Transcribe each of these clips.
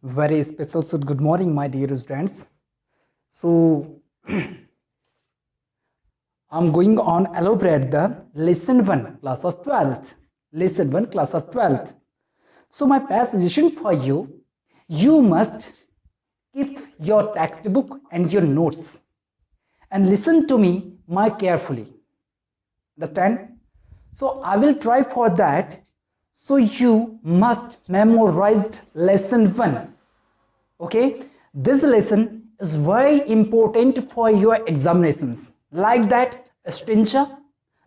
Very special. So, good morning, my dear students. So, I'm going on elaborate the lesson 1 class of 12th. Lesson 1 class of 12th. So, my past suggestion for you, you must keep your textbook and your notes and listen to me my carefully. Understand? So, I will try for that. So, you must memorize lesson 1. Okay, this lesson is very important for your examinations, like that stringa,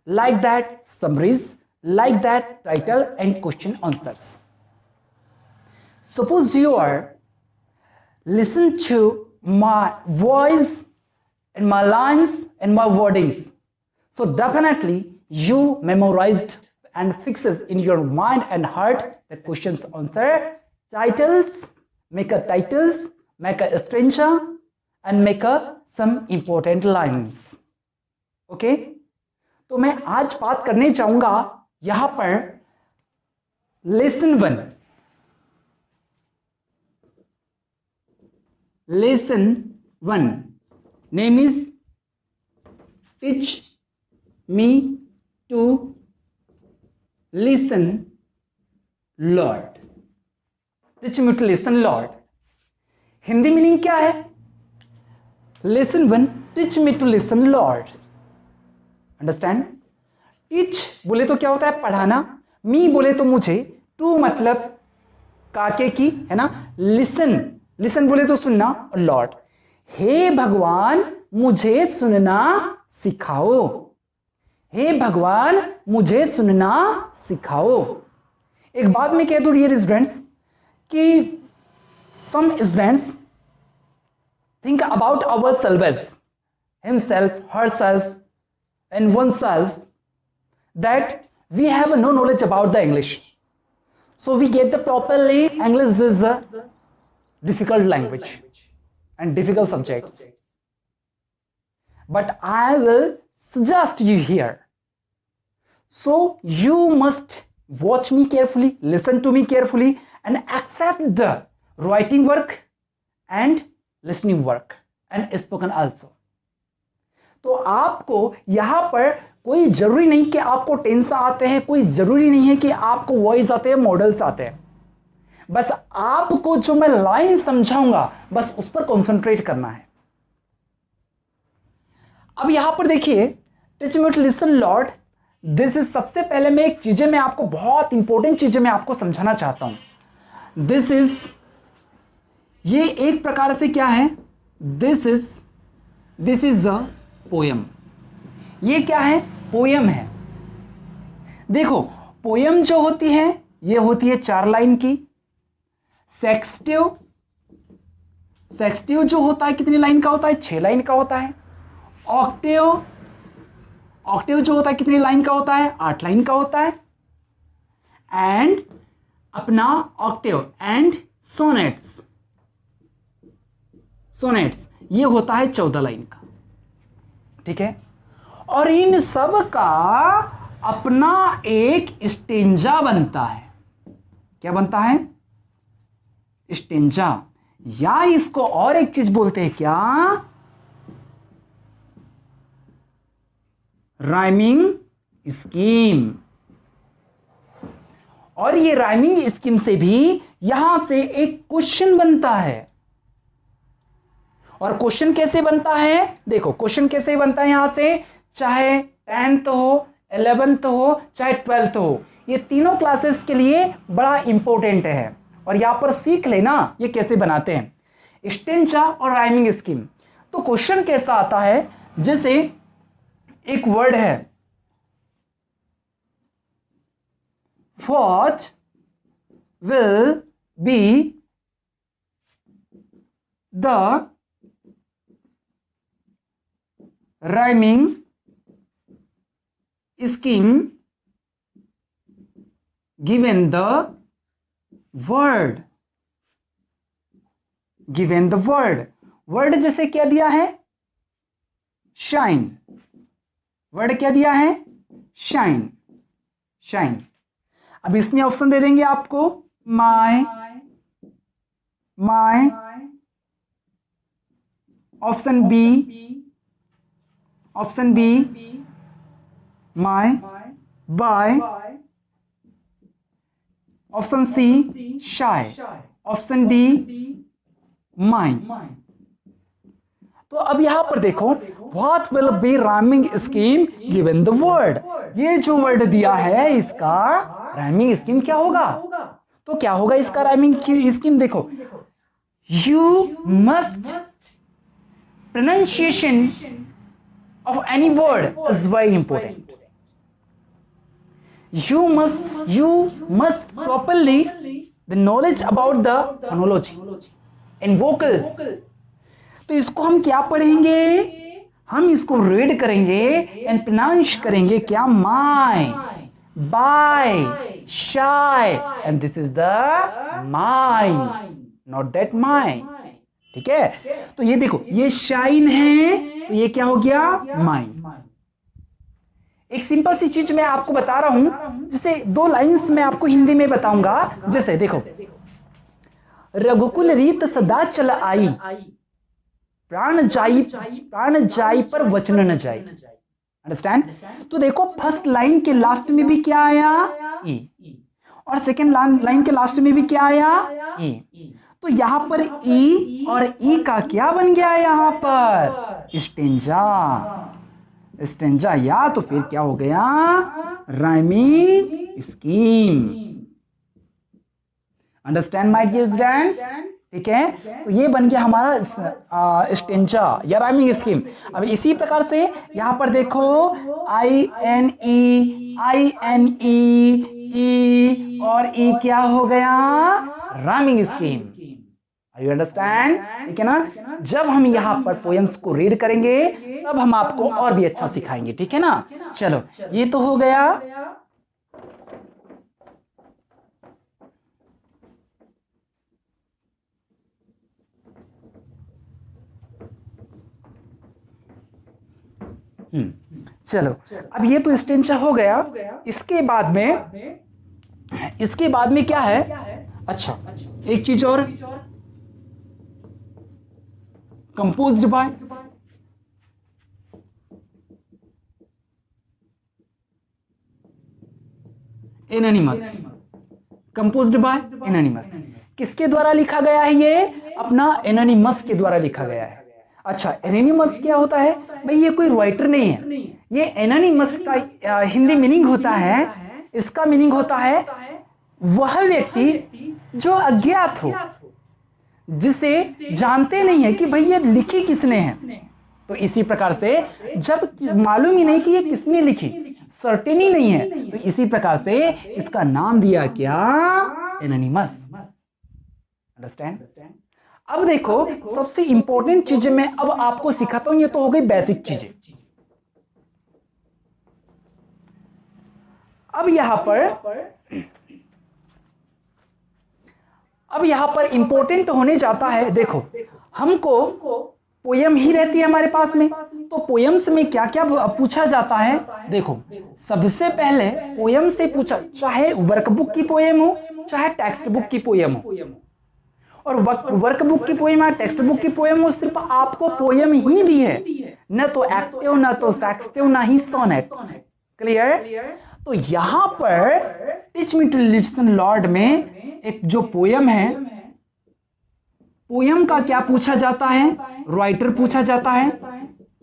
like that summaries, like that title and question answers. Suppose you are listen to my voice and my lines and my wordings, so definitely you memorized and fixes in your mind and heart the questions answer, titles, make a titles, make a stringa and make a some important lines. Okay तो मैं आज बात करने चाहूंगा यहां पर lesson 1 name is teach me to listen lord. Teach me to listen lord Hindi meaning क्या है? Lesson 1 teach me to listen lord. Understand? Teach बोले तो क्या होता है? पढ़ाना। मी बोले तो मुझे, टू मतलब काके की, है ना। लिसन, लिसन बोले तो सुनना, और लॉर्ड हे भगवान मुझे सुनना सिखाओ, हे भगवान मुझे सुनना सिखाओ। एक बात मैं कह दूं डियर स्टूडेंट्स कि some students think about ourselves, himself, herself, and oneself, that we have no knowledge about the English. So we get the properly English is a difficult language and difficult subjects. But I will suggest you here. So you must watch me carefully, listen to me carefully, and accept the writing work and listening work and spoken also. तो आपको यहां पर कोई जरूरी नहीं कि आपको tense आते हैं, कोई जरूरी नहीं है कि आपको वॉइस आते हैं, मॉडल्स आते हैं। बस आपको जो मैं लाइन समझाऊंगा बस उस पर कॉन्सेंट्रेट करना है। अब यहां पर देखिए teach me to listen lord, this is सबसे पहले मैं एक चीजें मैं आपको बहुत इंपॉर्टेंट चीजें मैं आपको समझाना चाहता हूं। दिस इज, ये एक प्रकार से क्या है? This is a poem. ये क्या है? पोयम है। देखो पोयम जो होती है ये होती है 4 लाइन की। सेक्सटिव, सेक्सटिव जो होता है कितनी लाइन का होता है? 6 लाइन का होता है। ऑक्टेव, ऑक्टेव जो होता है कितनी लाइन का होता है? 8 लाइन का होता है। एंड अपना ऑक्टेव एंड सोनेट्स, सोनेट्स ये होता है 14 लाइन का। ठीक है, और इन सब का अपना एक स्टेंजा बनता है। क्या बनता है? स्टेंजा, या इसको और एक चीज बोलते हैं क्या? Rhyming scheme. और ये राइमिंग स्कीम से भी यहां से एक क्वेश्चन बनता है। और क्वेश्चन कैसे बनता है? देखो क्वेश्चन कैसे बनता है यहां से, चाहे 10th हो, 11th हो, चाहे 12th हो, ये तीनों क्लासेस के लिए बड़ा इंपॉर्टेंट है। और यहां पर सीख लेना ये कैसे बनाते हैं स्टेंजा और राइमिंग स्कीम। तो क्वेश्चन कैसा आता है? जैसे एक वर्ड है what will be the rhyming scheme given the word, given the word। Word जैसे क्या दिया है? शाइन। वर्ड क्या दिया है? Shine, shine. अब इसमें ऑप्शन दे देंगे आपको my, my, option B, my, by, option C, shy, option D, mine। तो अब यहां पर देखो, what will be rhyming scheme given the word. ये जो वर्ड दिया है इसका राइमिंग स्कीम क्या होगा? तो क्या होगा इसका राइमिंग स्कीम? देखो, you must pronunciation of any word is very important. You must properly the knowledge about the phonology and vocals. तो इसको हम क्या पढ़ेंगे? हम इसको रीड करेंगे एंड प्रोनाउंस करेंगे क्या? My, by, shy, and this is the mine, not that mine. ठीक है, तो ये देखो, ये शाइन है तो ये क्या हो गया? माइन। एक सिंपल सी चीज मैं आपको बता रहा हूं, जिसे 2 लाइंस में आपको हिंदी में बताऊंगा। जैसे देखो, रघुकुल रीत सदा चल आई, प्राण जाई पर वचन न जाई। अंडरस्टैंड? तो देखो, फर्स्ट लाइन के लास्ट में भी क्या आया? ई। और सेकेंड लाइन के लास्ट में भी क्या आया? ई। तो यहां पर ई और ई का क्या बन गया? यहां पर स्टेंजा, या तो फिर क्या हो गया? Rhyming scheme. Understand my dear students? ठीक है, तो ये बन गया हमारा स्टेंजा या राइमिंग स्कीम। अब इसी प्रकार से यहां पर देखो, I-N-E ई और ई क्या हो गया? Rhyming scheme. Are you understand? ठीक है ना? जब हम यहां पर पोएम्स को रीड करेंगे तब हम आपको और भी अच्छा सिखाएंगे। ठीक है ना? चलो, ये तो हो गया। चलो, अब ये तो स्टेंजा हो गया। इसके बाद में क्या है? अच्छा, एक चीज और, composed bye. Anonymous, composed bye anonymous. किसके द्वारा लिखा गया है? ये अपना एनोनिमस के द्वारा लिखा गया है। अच्छा, एनोनिमस क्या होता है भाई? ये कोई राइटर नहीं है। ये एनोनिमस का हिंदी मीनिंग होता है, इसका मीनिंग होता है वह व्यक्ति जो अज्ञात हो, जिसे जानते नहीं है कि भाई ये लिखी किसने है। तो इसी प्रकार से जब मालूम ही नहीं कि ये किसने लिखी, सर्टेन ही नहीं है, तो इसी प्रकार से इसका नाम दिया क्या? एनोनिमस। अंडरस्टैंड? अब देखो, सबसे इंपॉर्टेंट चीजें मैं अब आपको सिखाता हूं। ये तो हो गई बेसिक चीजें। अब यहां पर इंपॉर्टेंट होने जाता है। देखो, हमको पोयम ही रहती है हमारे पास में, तो पोयम्स में क्या क्या पूछा जाता है? देखो, सबसे पहले पोयम से पूछा, चाहे वर्कबुक की पोयम हो, चाहे टेक्स्ट बुक की पोयम हो। और वर्कबुक की पोयम या टेक्स्ट बुक की पोयम हो, सिर्फ आपको पोयम ही दी है, न तो एक्टिव, न तो सेक्सटिव, न ही सोनेट्स। क्लियर? तो यहां पर teach me to listen lord में एक जो पोयम है, पोयम का क्या पूछा जाता है? राइटर पूछा जाता है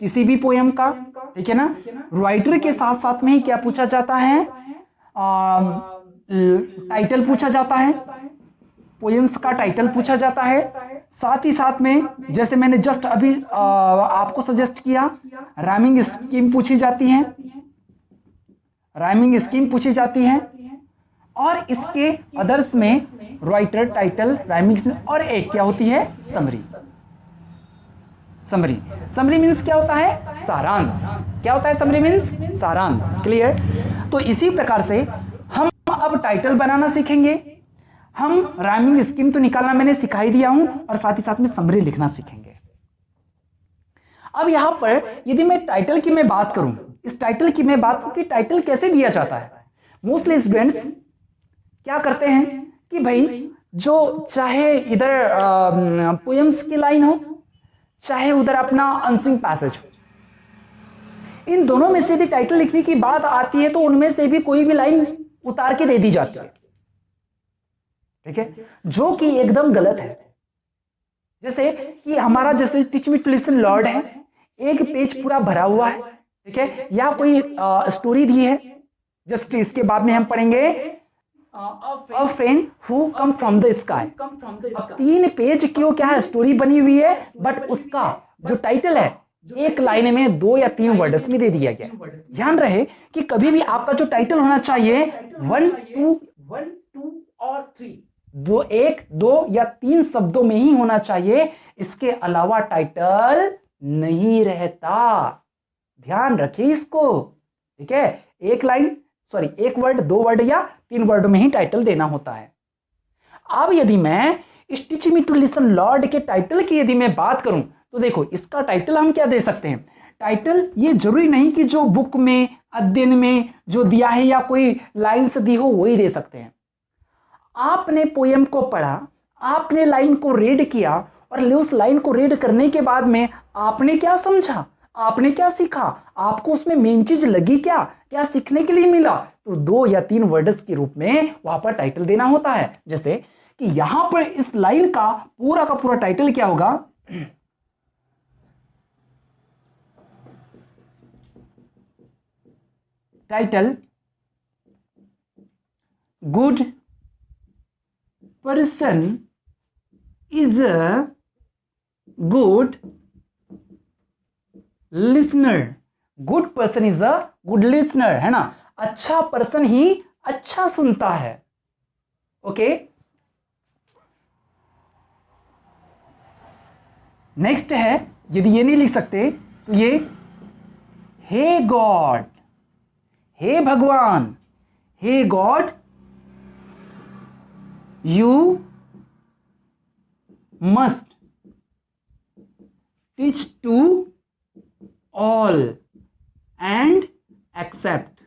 किसी भी पोयम का। ठीक है ना? राइटर के साथ साथ में ही क्या पूछा जाता है? टाइटल पूछा जाता है, पोएम्स का टाइटल पूछा जाता है। साथ ही साथ में, जैसे मैंने जस्ट अभी आपको सजेस्ट किया, राइमिंग स्कीम पूछी जाती है, और इसके अदर्स में राइटर, टाइटल, राइमिंग, और एक क्या होती है? समरी। समरी मीन्स क्या होता है? सारांश। क्या होता है समरी मीन्स? सारांश। क्लियर? तो इसी प्रकार से हम अब टाइटल बनाना सीखेंगे, हम राइमिंग स्कीम तो निकालना मैंने सिखा ही दिया हूं, और साथ ही साथ में समरी लिखना सीखेंगे। अब यहां पर यदि मैं टाइटल की मैं बात करूं, इस टाइटल की मैं बात करूं कि टाइटल कैसे दिया जाता है। मोस्टली स्टूडेंट्स क्या करते हैं कि भाई जो चाहे इधर पोएम्स की लाइन हो, चाहे उधर अपना अनसिंग पैसेज हो, इन दोनों में से यदि टाइटल लिखने की बात आती है तो उनमें से भी कोई भी लाइन उतार के दे दी जाती है, ठीक है, जो कि एकदम गलत है। जैसे कि हमारा जैसे teach me to listen lord है, एक पेज पूरा भरा हुआ है, ठीक है, या कोई स्टोरी दी है, जस्ट इसके बाद में हम पढ़ेंगे अ friend who come from the sky. अब 3 पेज की क्या है, स्टोरी बनी हुई है, बट उसका जो टाइटल है एक लाइन में 2 या 3 वर्ड्स में दे दिया गया। ध्यान रहे कि कभी भी आपका जो टाइटल होना चाहिए 1, 2 और 3, 1, 2 या 3 शब्दों में ही होना चाहिए, इसके अलावा टाइटल नहीं रहता। ध्यान रखिए इसको, ठीक है, एक लाइन सॉरी एक वर्ड, 2 वर्ड या 3 वर्ड में ही टाइटल देना होता है। अब यदि मैं teach me to listen lord के टाइटल की यदि मैं बात करूं तो देखो इसका टाइटल हम क्या दे सकते हैं। टाइटल ये जरूरी नहीं कि जो बुक में अध्ययन में जो दिया है या कोई लाइन्स दी हो वही दे सकते हैं। आपने पोएम को पढ़ा, आपने लाइन को रीड किया और उस लाइन को रीड करने के बाद में आपने क्या समझा, आपने क्या सीखा, आपको उसमें मेन चीज लगी क्या, क्या सीखने के लिए मिला, तो 2 या 3 वर्ड्स के रूप में वहां पर टाइटल देना होता है। जैसे कि यहां पर इस लाइन का पूरा टाइटल क्या होगा, title good person is a good listener. Good person is a good listener, है ना, अच्छा पर्सन ही अच्छा सुनता है। ओके, नेक्स्ट है, यदि ये नहीं लिख सकते तो ये हे गॉड, हे भगवान, हे god you must teach to all and accept.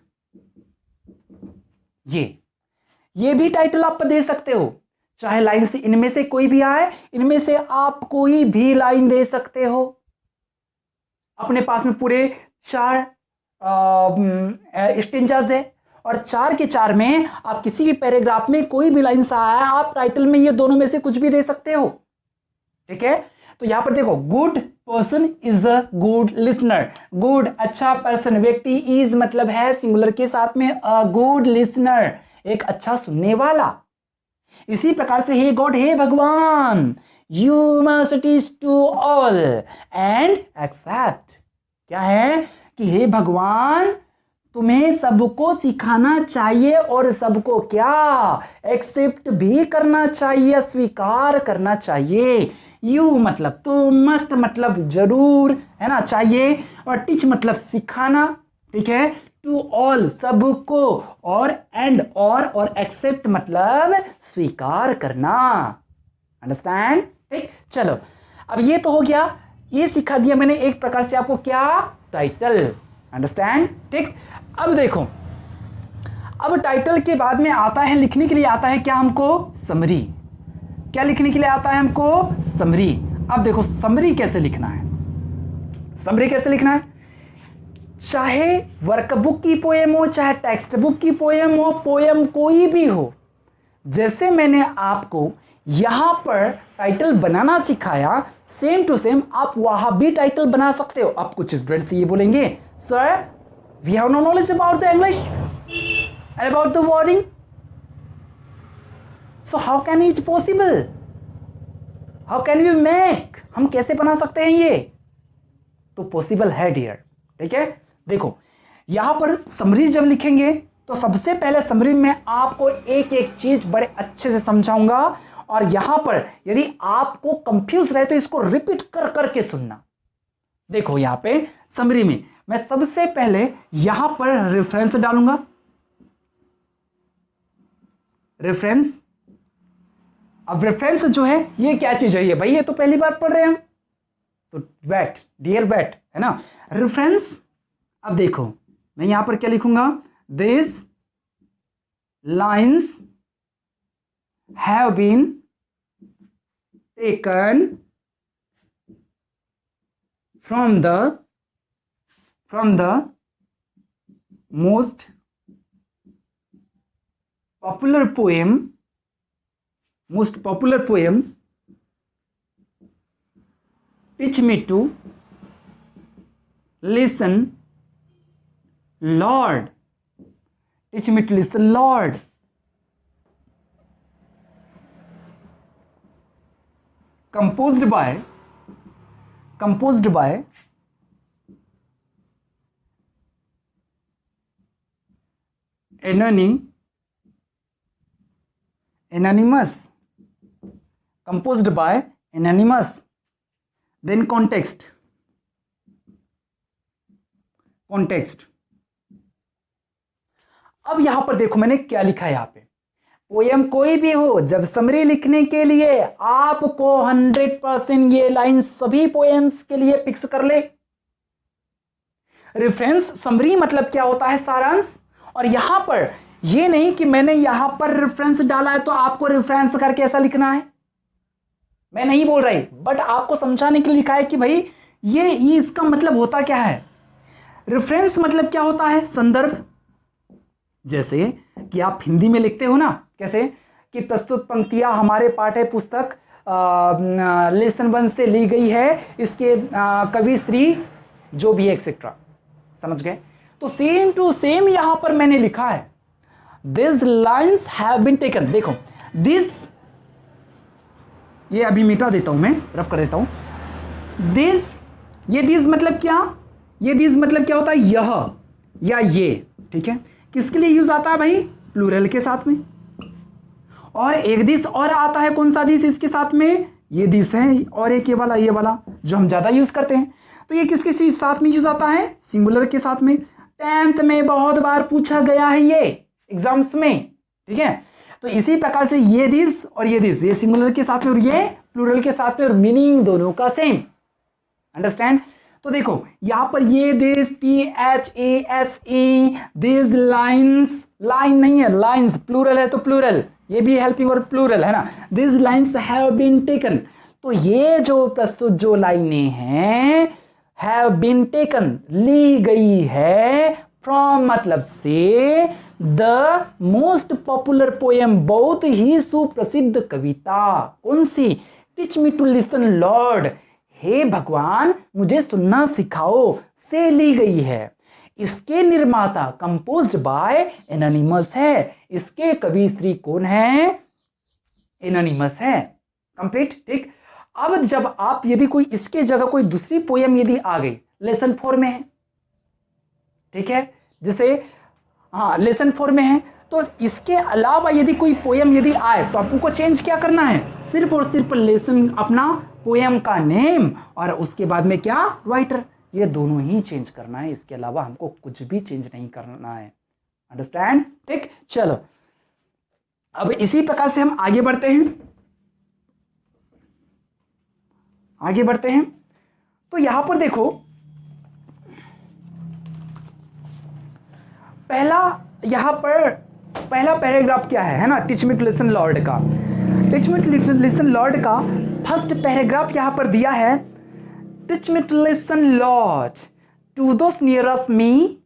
ये भी टाइटल आप दे सकते हो, चाहे लाइन से इनमें से कोई भी आए, इनमें से आप कोई भी लाइन दे सकते हो। अपने पास में पूरे 4 स्टेंजाज है और 4 के 4 में आप किसी भी पैराग्राफ में कोई भी लाइन से आया, आप टाइटल में ये दोनों में से कुछ भी दे सकते हो, ठीक है। तो यहां पर देखो, good person is a good listener, good अच्छा पर्सन, व्यक्ति इज मतलब है सिंगुलर के साथ में, अ गुड लिसनर एक अच्छा सुनने वाला। इसी प्रकार से हे गॉड, हे भगवान, you must teach to all and accept, क्या है कि हे भगवान तुम्हें सबको सिखाना चाहिए और सबको क्या एक्सेप्ट भी करना चाहिए, स्वीकार करना चाहिए। यू मतलब तुम, मस्ट मतलब जरूर, है ना, चाहिए, और टीच मतलब सिखाना, ठीक है, टू ऑल सबको, और एंड और एक्सेप्ट मतलब स्वीकार करना। अंडरस्टैंड, ठीक। चलो अब ये तो हो गया, ये सिखा दिया मैंने एक प्रकार से आपको क्या, टाइटल। अंडरस्टैंड, ठीक। अब देखो, अब टाइटल के बाद में आता है, लिखने के लिए आता है क्या हमको, समरी। क्या लिखने के लिए आता है हमको, समरी। अब देखो समरी कैसे लिखना है, समरी कैसे लिखना है, चाहे वर्कबुक की पोएम हो, चाहे टेक्स्ट बुक की पोएम हो, पोएम कोई भी हो, जैसे मैंने आपको यहां पर टाइटल बनाना सिखाया, सेम टू सेम आप वहां भी टाइटल बना सकते हो। आप कुछ स्टूडेंट से ये बोलेंगे, sir we have no knowledge about the English and about the wording, so how can it possible, how can we make, हम कैसे बना सकते हैं ये, तो पॉसिबल है डियर, ठीक है। देखो यहां पर समरी जब लिखेंगे तो सबसे पहले समरी में आपको एक एक चीज बड़े अच्छे से समझाऊंगा, और यहां पर यदि आपको कंफ्यूज रहे तो इसको रिपीट कर करके सुनना। देखो यहां पे समरी में मैं सबसे पहले यहां पर रेफरेंस डालूंगा, रेफरेंस। अब रेफरेंस जो है ये क्या चीज है, ये भाई ये तो पहली बार पढ़ रहे हैं हम, तो वेट डियर वेट, है ना, रेफरेंस। अब देखो मैं यहां पर क्या लिखूंगा, this lines have been taken from the most popular poem teach me to listen Lord, teach me to listen Lord. Composed by anonymous, composed by anonymous. Then context. अब यहां पर देखो मैंने क्या लिखा है यहां पे, पोयम कोई भी हो, जब समरी लिखने के लिए आपको 100% ये लाइन सभी पोएम्स के लिए फिक्स कर ले। रेफरेंस समरी मतलब क्या होता है, सारांश। और यहां पर ये नहीं कि मैंने यहां पर रेफरेंस डाला है तो आपको रेफरेंस करके ऐसा लिखना है, मैं नहीं बोल रही, बट आपको समझाने के लिए लिखा है कि भाई ये इसका मतलब होता क्या है। रेफरेंस मतलब क्या होता है, संदर्भ। जैसे कि आप हिंदी में लिखते हो ना, कैसे कि प्रस्तुत पंक्तियां हमारे पाठ्य पुस्तक लेसन 1 से ली गई है, इसके कवि श्री जो भी एक्सेट्रा, समझ गए। तो सेम टू सेम यहां पर मैंने लिखा है, this lines have been taken. देखो दिस, ये अभी मिटा देता हूं मैं, रफ कर देता हूं। दिस, ये दिस मतलब क्या, ये दिस मतलब क्या होता है, यह या ये, ठीक है। किसके लिए यूज आता है भाई, प्लूरल के साथ में। और एक दिस और आता है, कौन सा दिस इसके साथ में, ये दिस है, और एक ये वाला जो हम ज्यादा यूज करते हैं। तो ये किसके साथ में यूज आता है, सिंगुलर के साथ में। 10th में बहुत बार पूछा गया है ये एग्जाम्स में, ठीक है। तो इसी प्रकार से ये दिस और ये दिस, ये सिंगुलर के साथ में और ये प्लूरल के साथ में, और मीनिंग दोनों का सेम, अंडरस्टैंड। तो देखो यहां पर ये this, THASE, this lines, line नहीं है, लाइन्स प्लूरल है तो प्लूरल, ये भी हेल्पिंग और प्लूरल है ना। This lines have been taken, तो ये जो प्रस्तुत जो लाइनें हैं, हैव बीन टेकन ली गई है, फ्रॉम मतलब से, द मोस्ट पॉपुलर पोएम बहुत ही सुप्रसिद्ध कविता, कौन सी, teach me to listen lord, हे भगवान मुझे सुनना सिखाओ, से ली गई है। इसके निर्माता कंपोज्ड बाय एनोनिमस है, इसके कवि श्री कौन है, एनोनिमस है। कंप्लीट, ठीक। अब जब आप यदि कोई इसके जगह कोई दूसरी पोएम यदि आ गई, लेसन 4 में है, ठीक है, जैसे हाँ लेसन 4 में है, तो इसके अलावा यदि कोई पोएम यदि आए तो आपको चेंज क्या करना है, सिर्फ और सिर्फ लेसन, अपना पोएम का नेम और उसके बाद में क्या, राइटर, ये दोनों ही चेंज करना है, इसके अलावा हमको कुछ भी चेंज नहीं करना है, अंडरस्टैंड, ठीक। चलो अब इसी प्रकार से हम आगे बढ़ते हैं, तो यहां पर देखो पहला पैराग्राफ क्या है ना, teach me to listen lord का। Teach me to listen lord का फर्स्ट पैराग्राफ यहां पर दिया है, teach me to listen lord to those nearest me,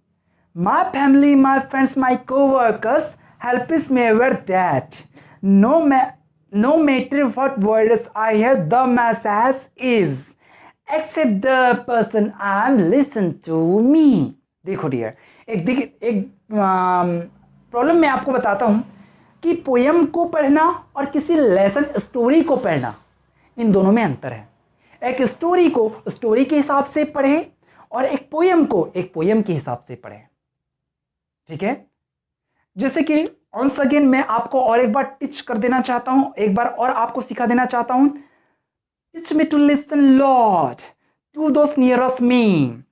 my family, my friends, my coworkers, help is me ever that, no matter what words I hear, the message is except the person and listen to me. देखो dear, एक problem मैं आपको बताता हूं कि poem को पढ़ना और किसी लेसन स्टोरी को पढ़ना, इन दोनों में अंतर है। एक स्टोरी को स्टोरी के हिसाब से पढ़े और एक पोयम को एक पोयम के हिसाब से पढ़े, ठीक है। जैसे कि ऑन्स अगेन मैं आपको और एक बार टीच कर देना चाहता हूं, एक बार और आपको सिखा देना चाहता हूं। Teach me to listen lord to those nearest me,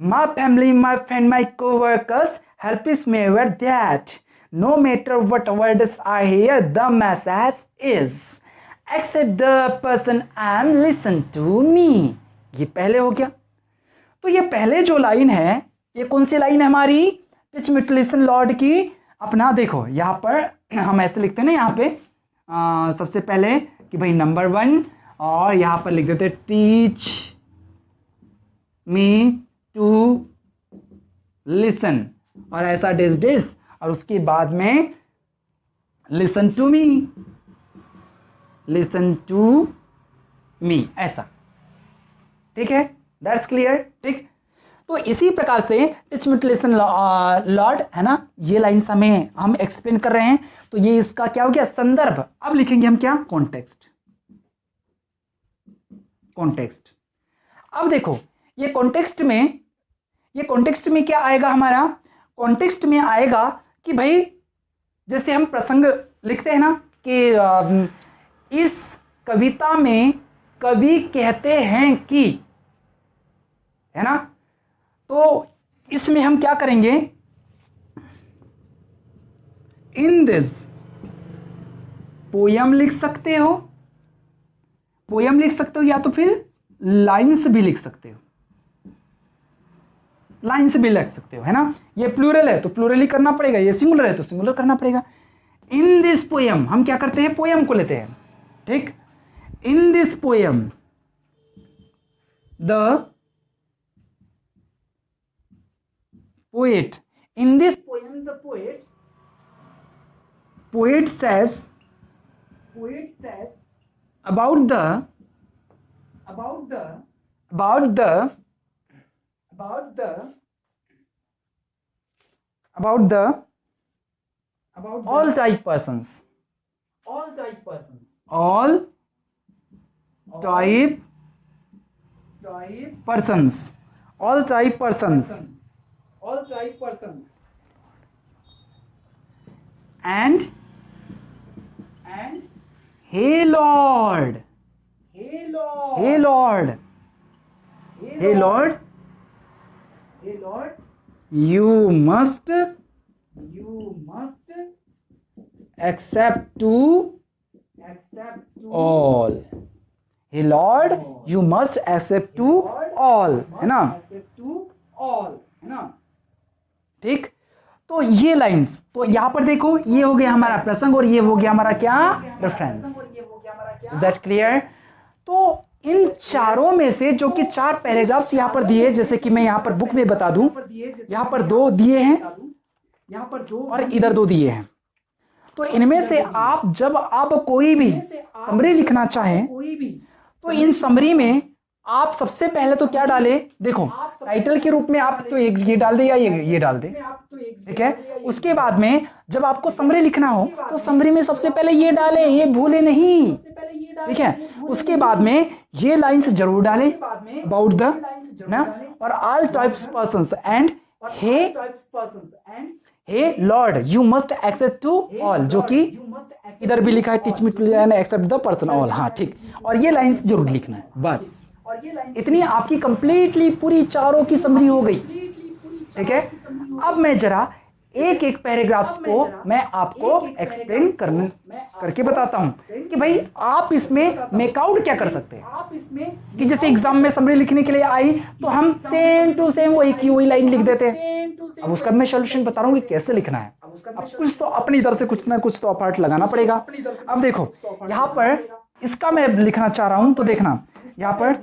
my family, my friend, my co-workers, help is me ever that, no matter what words I hear, the message is accept the person and listen to me। ये पहले हो गया। तो ये पहले जो line है, ये कौन सी लाइन है हमारी, teach me to listen lord की। अपना देखो यहां पर हम ऐसे लिखते हैं ना, यहाँ पे सबसे पहले कि भाई नंबर 1, और यहां पर लिख देते टीच मी टू लिसन, और ऐसा डिस, और उसके बाद में listen to me, listen to me, ऐसा। ठीक है, दैट्स क्लियर। ठीक, तो इसी प्रकार से teach me to listen lord, है ना, ये लाइन्स हम एक्सप्लेन कर रहे हैं। तो ये इसका क्या हो गया, संदर्भ। अब लिखेंगे हम क्या, कॉन्टेक्स्ट। कॉन्टेक्स्ट, अब देखो ये कॉन्टेक्स्ट में क्या आएगा हमारा, कॉन्टेक्स्ट में आएगा कि भाई जैसे हम प्रसंग लिखते हैं ना कि इस कविता में कवि कहते हैं कि, है ना, तो इसमें हम क्या करेंगे, इन दिस पोयम लिख सकते हो, पोयम लिख सकते हो, या तो फिर लाइन्स भी लिख सकते हो, लाइन्स भी लिख सकते हो, है ना। ये प्लूरल है तो प्लूरल ही करना पड़ेगा, ये सिंगुलर है तो सिंगुलर करना पड़ेगा। इन दिस पोयम, हम क्या करते हैं, पोयम को लेते हैं। ठीक, in this poem the poet, in this poem the poet says about the all type persons, all type persons, and hey Lord, you must accept to all. Hey Lord, you must accept to all, है ना। ठीक, तो ये lines, तो यहां पर देखो ये हो गया हमारा प्रसंग और ये हो गया हमारा क्या, रेफरेंस। Is that clear. तो इन चारों में से जो कि 4 पैराग्राफ्स यहां पर दिए, जैसे कि मैं यहां पर बुक में बता दूं, यहां पर 2 दिए हैं और इधर 2 दिए हैं। तो इनमें से आप जब आप कोई भी समरी लिखना चाहें तो इन समरी में आप सबसे पहले तो क्या डालें, देखो टाइटल के रूप में आप तो एक ये डाल दे या ये डाल दे, ठीक है। उसके बाद में जब आपको समरी लिखना हो तो समरी में सबसे पहले ये डालें, ये भूले नहीं, ठीक है। उसके बाद में ये लाइंस जरूर डालें अबाउट द ना, और all types persons and hey lord you must accept to all, जो कि इधर भी लिखा है teach me to accept the person all. हाँ ठीक, और ये लाइंस जरूर लिखना है, बस इतनी आपकी कंप्लीटली पूरी चारों की समरी हो गई, ठीक है। अब मैं जरा एक एक पैराग्राफ्स को मैं आपको एक्सप्लेन करके बताता हूं कि भाई आप इसमें मेकआउट क्या कर सकते हैं। कि जैसे एग्जाम में समरी लिखने के लिए आई तो हम सेम टू सेम वही लाइन लिख देते हैं। अब उसका मैं सॉल्यूशन बता रहा हूं कि कैसे लिखना है। अब कुछ तो अपनी इधर से कुछ ना कुछ तो अपार्ट लगाना पड़ेगा। अब देखो यहां पर इसका मैं लिखना चाह रहा हूं तो देखना, यहां पर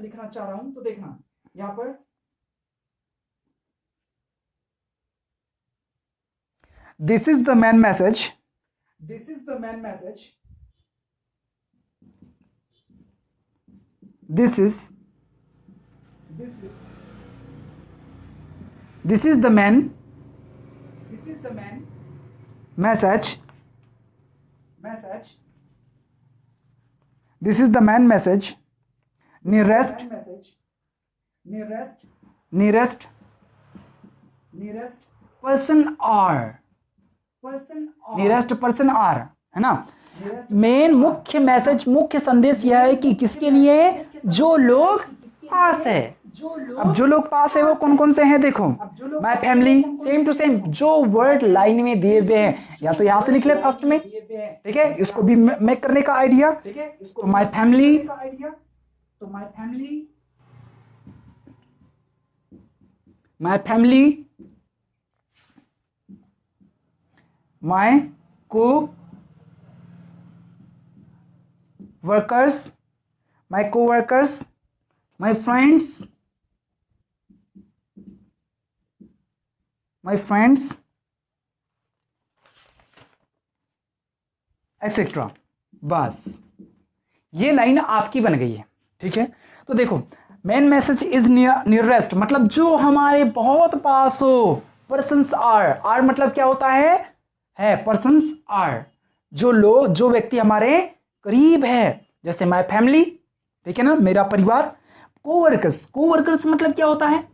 this is the main message, this is the main message, this is the main message, this is the main message, nearest person are, nearest person are, है ना। मेन मुख्य मैसेज, मुख्य संदेश यह है कि किसके लिए, जो लोग पास है। अब जो लोग पास है वो कौन कौन से हैं, देखो my family, same to same जो वर्ड लाइन में दिए हुए हैं या तो यहां से लिख ले फर्स्ट में, ठीक है, इसको भी मेक करने का आइडिया। तो my family, my workers, my coworkers, my friends, etcetera. बस ये लाइन आपकी बन गई है, ठीक है। तो देखो, मेन मैसेज इज नियरेस्ट, मतलब जो हमारे बहुत पास हो। पर्सन्स आर मतलब क्या होता है पर्सन्स आर, जो लोग, जो व्यक्ति हमारे करीब है, जैसे माय फैमिली, ठीक है ना, मेरा परिवार। कोवर्कर्स मतलब क्या होता है,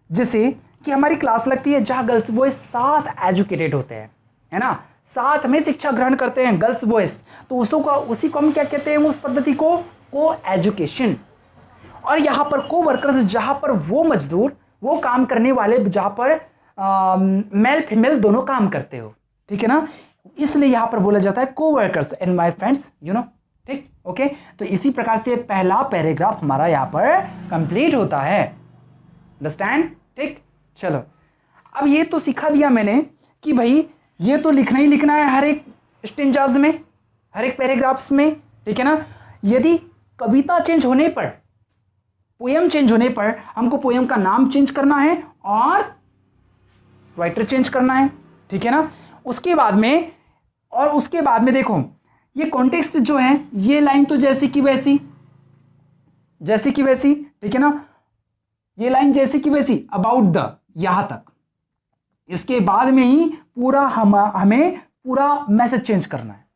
जैसे कि हमारी क्लास लगती है जहां गर्ल्स बॉयज साथ एजुकेटेड होते हैं, है ना, साथ में शिक्षा ग्रहण करते हैं गर्ल्स बॉयज, तो उसी को हम क्या कहते हैं, उस पद्धति को को एजुकेशन। और यहां पर को वर्कर्स, जहां पर वो मजदूर, वो काम करने वाले, जहां पर मेल फीमेल दोनों काम करते हो, ठीक है ना, इसलिए यहां पर बोला जाता है को workers and my friends, you know, ठीक, ओके। तो इसी प्रकार से पहला पैराग्राफ हमारा यहां पर कंप्लीट होता है, अंडरस्टैंड, ठीक। चलो, अब ये तो सिखा दिया मैंने कि भाई ये तो लिखना ही लिखना है हर एक स्टेंजाज में, हर एक पैराग्राफ्स में, ठीक है ना। यदि कविता चेंज होने पर, पोएम चेंज होने पर, हमको पोएम का नाम चेंज करना है और राइटर चेंज करना है, ठीक है ना। उसके बाद में देखो, ये कॉन्टेक्स्ट जो है, ये लाइन तो जैसी की वैसी, ठीक है ना, ये लाइन जैसी की वैसी, अबाउट द, यहां तक। इसके बाद में ही पूरा हमें पूरा मैसेज चेंज करना है।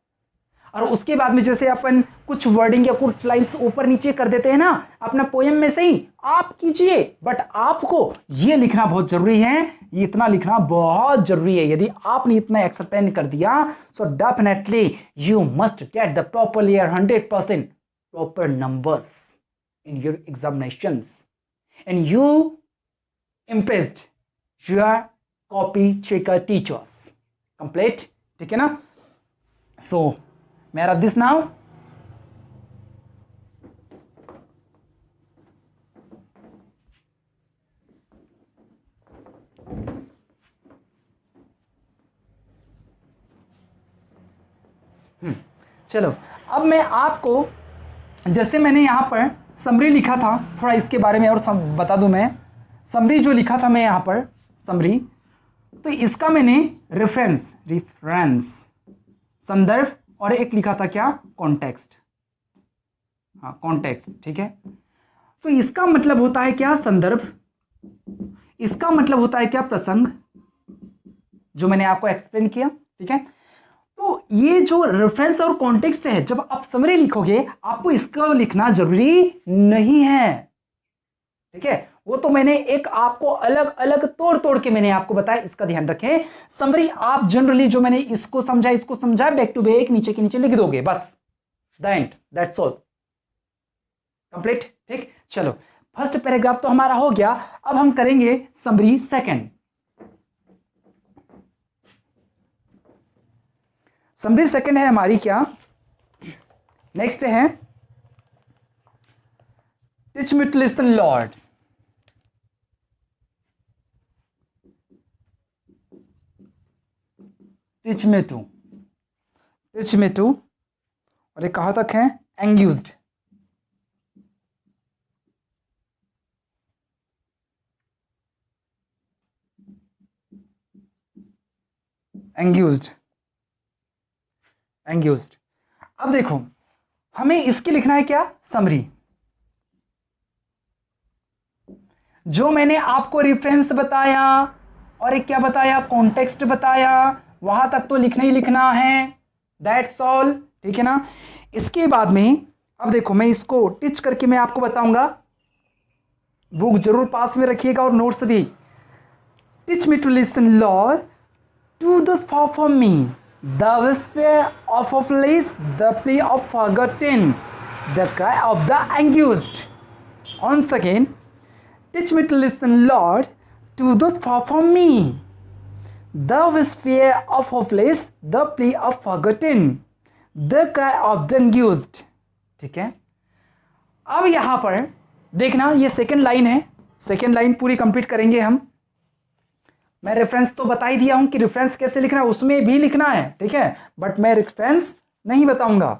और उसके बाद में जैसे अपन कुछ वर्डिंग या कुछ लाइंस ऊपर नीचे कर देते हैं ना अपना पोएम में से ही, आप कीजिए, बट आपको ये लिखना बहुत जरूरी है, ये इतना लिखना बहुत जरूरी है। यदि आपने इतना एक्सप्लेन कर दिया, so definitely you must get the proper 100% proper numbers in your examinations and you impressed your copy checker teachers complete, ठीक है ना। सो may I have this now? चलो, अब मैं आपको, जैसे मैंने यहां पर समरी लिखा था, थोड़ा इसके बारे में और बता दूं। मैं समरी जो लिखा था मैं यहां पर समरी, तो इसका मैंने रेफरेंस संदर्भ, और एक लिखा था क्या, कॉन्टेक्स्ट, हाँ कॉन्टेक्स्ट, ठीक है। तो इसका मतलब होता है क्या, संदर्भ, इसका मतलब होता है क्या, प्रसंग, जो मैंने आपको एक्सप्लेन किया, ठीक है। तो ये जो रेफरेंस और कॉन्टेक्स्ट है, जब आप समरी लिखोगे आपको इसका लिखना जरूरी नहीं है, ठीक है। वो तो मैंने एक आपको अलग अलग तोड़ के मैंने आपको बताया, इसका ध्यान रखें। समरी आप जनरली जो मैंने इसको समझा बैक टू बैक नीचे के नीचे लिख दोगे, बस the end, that's all, complete, ठीक। चलो, फर्स्ट पैराग्राफ तो हमारा हो गया, अब हम करेंगे समरी सेकंड। समरी सेकंड है हमारी क्या, नेक्स्ट है teach me to listen lord. Teach me to, और ये कहां तक है, एंग्यूज्ड, अब देखो, हमें इसके लिखना है क्या, समरी। जो मैंने आपको रेफरेंस बताया और एक क्या बताया, कॉन्टेक्स्ट बताया, वहां तक तो लिखना ही लिखना है, दैट्स ऑल, ठीक है ना। इसके बाद में अब देखो, मैं इसको टिच करके मैं आपको बताऊंगा, बुक जरूर पास में रखिएगा और नोट्स भी। Teach me to listen lord, to this for for me, the whisper of fleece, the plea of forgotten, the cry of the accused. Once again, teach me to listen, Lord, to those far from me, the whisper of fleece, the plea of forgotten, the cry of the accused. ठीक है। अब यहां पर देखना, ये second line है, second line पूरी complete करेंगे हम। मैं रेफरेंस तो बता ही दिया हूं कि रेफरेंस कैसे लिखना है, उसमें भी लिखना है, ठीक है, बट मैं रेफरेंस नहीं बताऊंगा।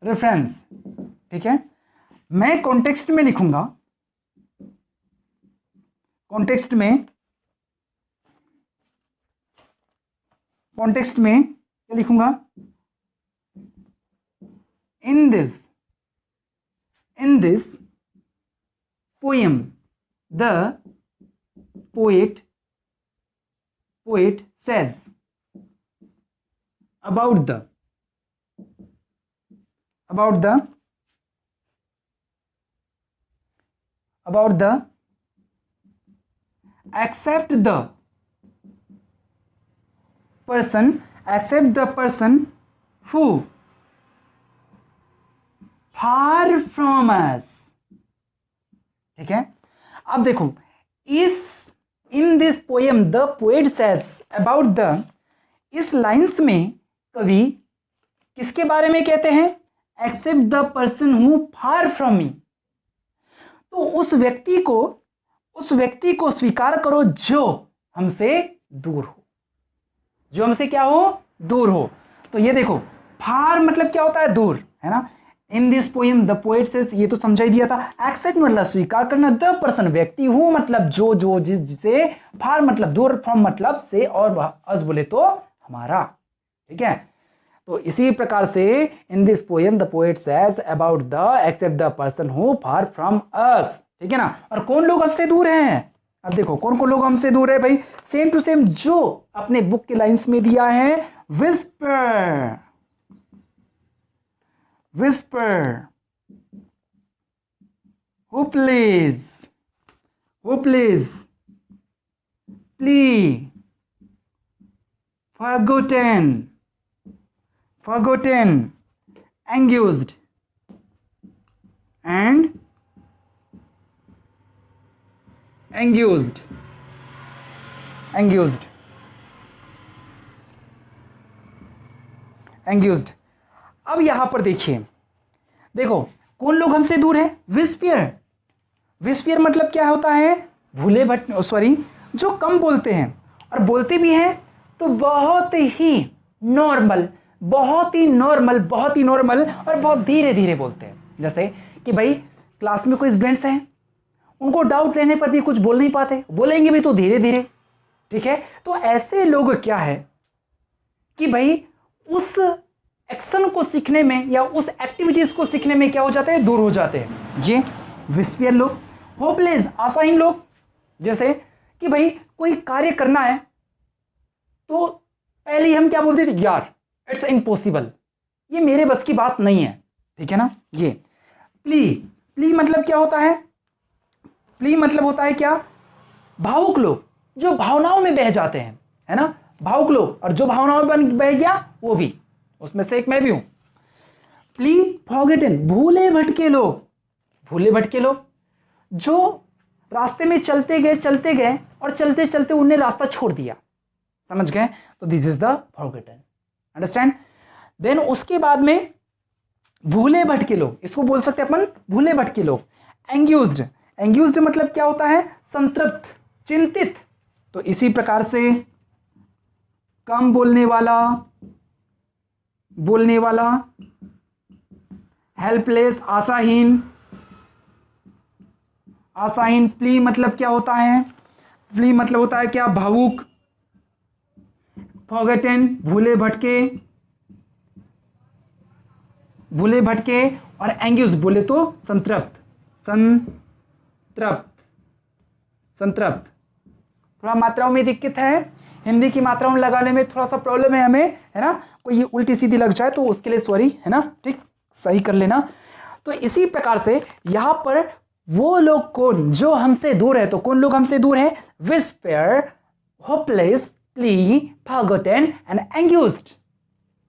रेफरेंस, ठीक है। मैं कॉन्टेक्स्ट में लिखूंगा, कॉन्टेक्स्ट में क्या लिखूंगा, इन this poem the poet says about the accept the person who far from us, ठीक है। अब देखो, in this poem the poet says about the, इस लाइंस में कवि किसके बारे में कहते हैं, accept the person who far from me. तो उस व्यक्ति को स्वीकार करो जो हमसे दूर हो, जो हमसे क्या हो, दूर हो। तो ये देखो, फार मतलब क्या होता है, दूर, है ना। इन this poem the poet says, ये तो समझा ही दिया था। एक्सेप्ट मतलब स्वीकार करना, द पर्सन व्यक्ति, हु मतलब जो जिसे, फार मतलब दूर, फ्रॉम मतलब से, और अस बोले तो हमारा, ठीक है। तो इसी प्रकार से in this poem the poet says about the accept the person who far from us, ठीक है ना। और कौन लोग हमसे दूर हैं, अब देखो कौन कौन लोग हमसे दूर है भाई, सेम टू सेम जो अपने बुक के लाइंस में दिया है, whisper, hopeless, plea, forgotten, anguished, and anguished। अब यहां पर देखो कौन लोग हमसे दूर है, विस्पियर मतलब क्या होता है, भूले भटके, सॉरी, जो कम बोलते हैं, और बोलते भी हैं तो बहुत ही नॉर्मल, बहुत ही नॉर्मल और बहुत धीरे धीरे बोलते हैं। जैसे कि भाई क्लास में कोई स्टूडेंट्स हैं, उनको डाउट रहने पर भी कुछ बोल नहीं पाते, बोलेंगे भी तो धीरे धीरे, ठीक है। तो ऐसे लोग क्या है कि भाई उस एक्शन को सीखने में या उस एक्टिविटीज को सीखने में क्या हो जाते हैं, दूर हो जाते हैं, ये विस्पियर लोग। होपलेस, आशाहीन लोग, जैसे कि भाई कोई कार्य करना है तो पहले ही हम क्या बोलते थे, यार इट्स इम्पॉसिबल, ये मेरे बस की बात नहीं है, ठीक है ना। ये प्ली मतलब क्या होता है, प्ली मतलब होता है क्या, भावुक लोग, जो भावनाओं में बह जाते हैं, है ना, भावुक लोग, और जो भावनाओं में बह गया वो भी, उसमें से एक मैं भी हूं। प्ली फॉरगेटन, भूले भटके लोग, जो रास्ते में चलते गए और चलते चलते उन्हें रास्ता छोड़ दिया, समझ गए, तो this is the forgotten, understand. Then उसके बाद में भूले भटके लोग, इसको बोल सकते हैं अपन भूले भटके लोग। एंग्यूज्ड मतलब क्या होता है, संतृप्त, चिंतित। तो इसी प्रकार से कम बोलने वाला, हेल्पलेस, आशाहीन। प्ली मतलब क्या होता है, प्ली मतलब होता है क्या, भावुक। फॉरगेटन, भूले भटके, और एंग्यूज बोले तो संतृप्त। थोड़ा मात्राओं में दिक्कत है, हिंदी की मात्राओं में लगाने में थोड़ा सा प्रॉब्लम है हमें, है ना, कोई ये उल्टी सीधी लग जाए तो उसके लिए सॉरी, है ना, ठीक, सही कर लेना। तो इसी प्रकार से यहां पर वो लोग कौन जो हमसे दूर है, तो कौन लोग हमसे दूर है, whisper, hopeless, plea, forgotten and anguished.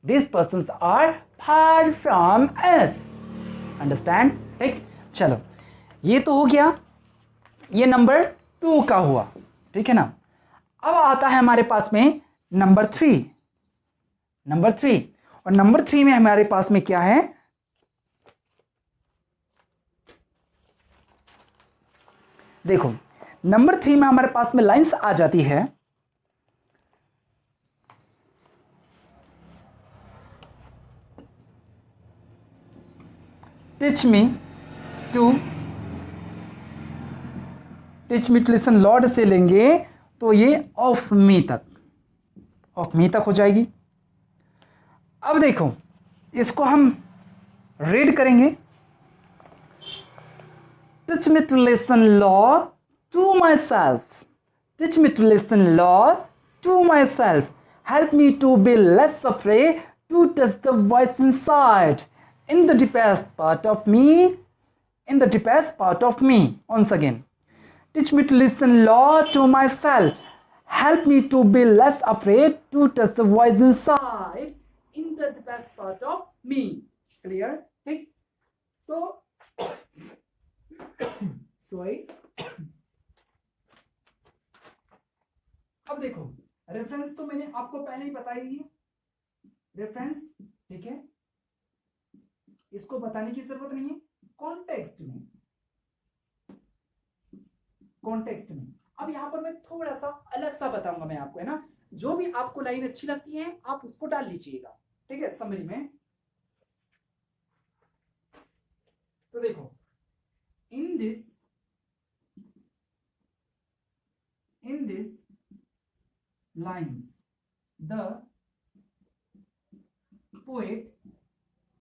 These persons are far from us. Understand? ठीक, चलो ये तो हो गया, ये नंबर 2 का हुआ, ठीक है ना। अब आता है हमारे पास में नंबर 3, और नंबर 3 में हमारे पास में क्या है, देखो नंबर 3 में हमारे पास में लाइंस आ जाती है, teach me to listen lord से लेंगे तो ये ऑफ मी तक हो जाएगी। अब देखो इसको हम रीड करेंगे। Teach me to listen lord to myself, teach me to listen lord to myself, help me to be less afraid to touch the voice inside in the deepest part of me, in the deepest part of me. Once again, teach me to listen Lord to myself, help me to be less afraid to touch the voice inside in the deepest part of me. Clear? ठीक? तो sorry, अब देखो reference तो मैंने आपको पहले ही बता ही दिया, रेफरेंस ठीक है, इसको बताने की जरूरत नहीं है। कॉन्टेक्स्ट में अब यहां पर मैं थोड़ा सा अलग सा बताऊंगा मैं आपको, है ना। जो भी आपको लाइन अच्छी लगती है आप उसको डाल लीजिएगा, ठीक है, समरी में। तो देखो in this line the poet